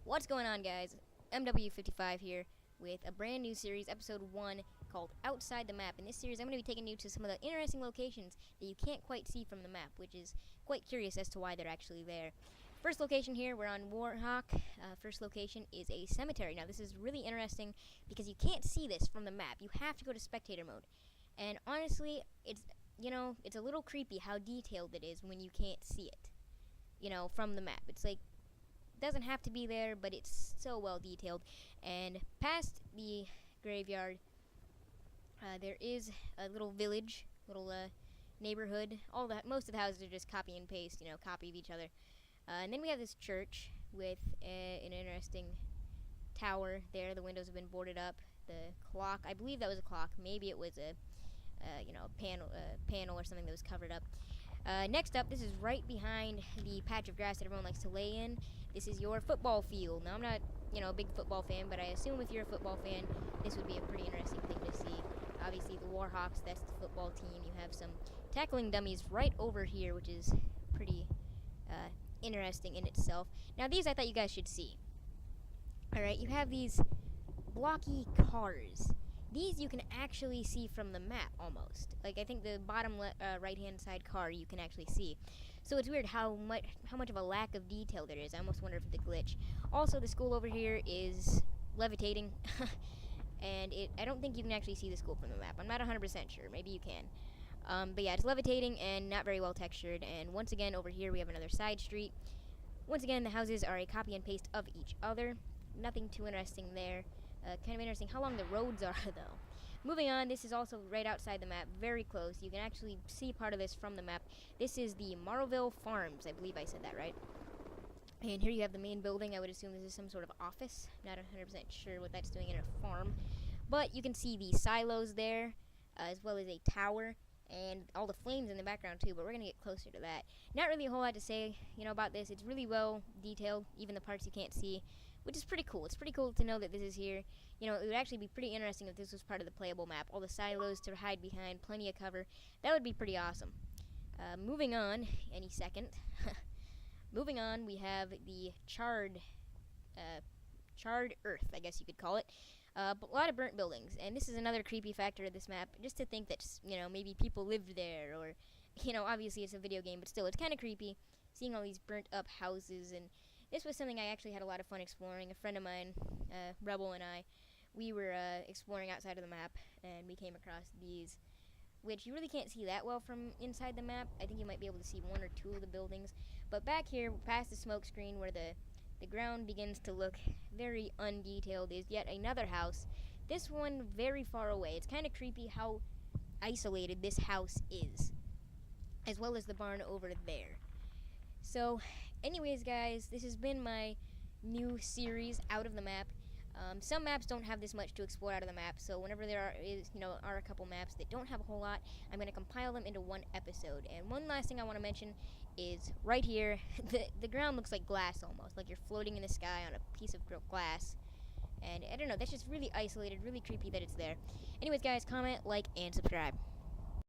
What's going on, guys? MW55 here with a brand new series, episode 1, called Outside the Map. In this series, I'm going to be taking you to some of the interesting locations that you can't quite see from the map, which is quite curious as to why they're actually there. First location here, we're on Warhawk. First location is a cemetery. Now, this is really interesting because you can't see this from the map. You have to go to spectator mode. And honestly, it's a little creepy how detailed it is when you can't see it, from the map. It's like, doesn't have to be there, but it's so well detailed. And past the graveyard, there is a little village, little neighborhood. Most of the houses are just copy and paste, copy of each other. And then we have this church with an interesting tower there. The windows have been boarded up. The clock, I believe that was a clock. Maybe it was a panel or something that was covered up. Next up, this is right behind the patch of grass that everyone likes to lay in. This is your football field. Now, I'm not, a big football fan, but I assume if you're a football fan, this would be a pretty interesting thing to see. Obviously, the Warhawks, that's the football team. You have some tackling dummies right over here, which is pretty interesting in itself. Now, these I thought you guys should see. Alright, you have these blocky cars. These you can actually see from the map, almost. Like, I think the bottom right-hand side car you can actually see. So it's weird how much of a lack of detail there is. I almost wonder if it's a glitch. Also, the school over here is levitating. And I don't think you can actually see the school from the map. I'm not 100% sure. Maybe you can. But yeah, it's levitating and not very well textured. And once again, over here we have another side street. Once again, the houses are a copy and paste of each other. Nothing too interesting there. Kind of interesting how long the roads are, though. Moving on, this is also right outside the map, very close. You can actually see part of this from the map. This is the Marlville Farms. I believe I said that right. And here you have the main building. I would assume this is some sort of office. Not 100% sure what that's doing in a farm. But you can see the silos there, as well as a tower, and all the flames in the background too, but we're going to get closer to that. Not really a whole lot to say, about this. It's really well detailed, even the parts you can't see, which is pretty cool. It's pretty cool to know that this is here. It would actually be pretty interesting if this was part of the playable map. All the silos to hide behind, plenty of cover. That would be pretty awesome. Moving on, any second. Moving on, we have the charred earth, I guess you could call it. A lot of burnt buildings, and this is another creepy factor of this map, just to think that, maybe people lived there, or, obviously it's a video game, but still, it's kind of creepy, seeing all these burnt up houses, and this was something I actually had a lot of fun exploring. A friend of mine, Rebel, and I, we were exploring outside of the map, and we came across these, which you really can't see that well from inside the map. I think you might be able to see one or two of the buildings, but back here, past the smoke screen, where the ground begins to look very undetailed, is yet another house. This one very far away. It's kind of creepy how isolated this house is, as well as the barn over there. So, anyways, guys, this has been my new series, Out of the Map. Some maps don't have this much to explore out of the map, so whenever there are a couple maps that don't have a whole lot, I'm going to compile them into one episode. And one last thing I want to mention is right here, the ground looks like glass almost, like you're floating in the sky on a piece of glass. And I don't know, that's just really isolated, really creepy that it's there. Anyways, guys, comment, like, and subscribe.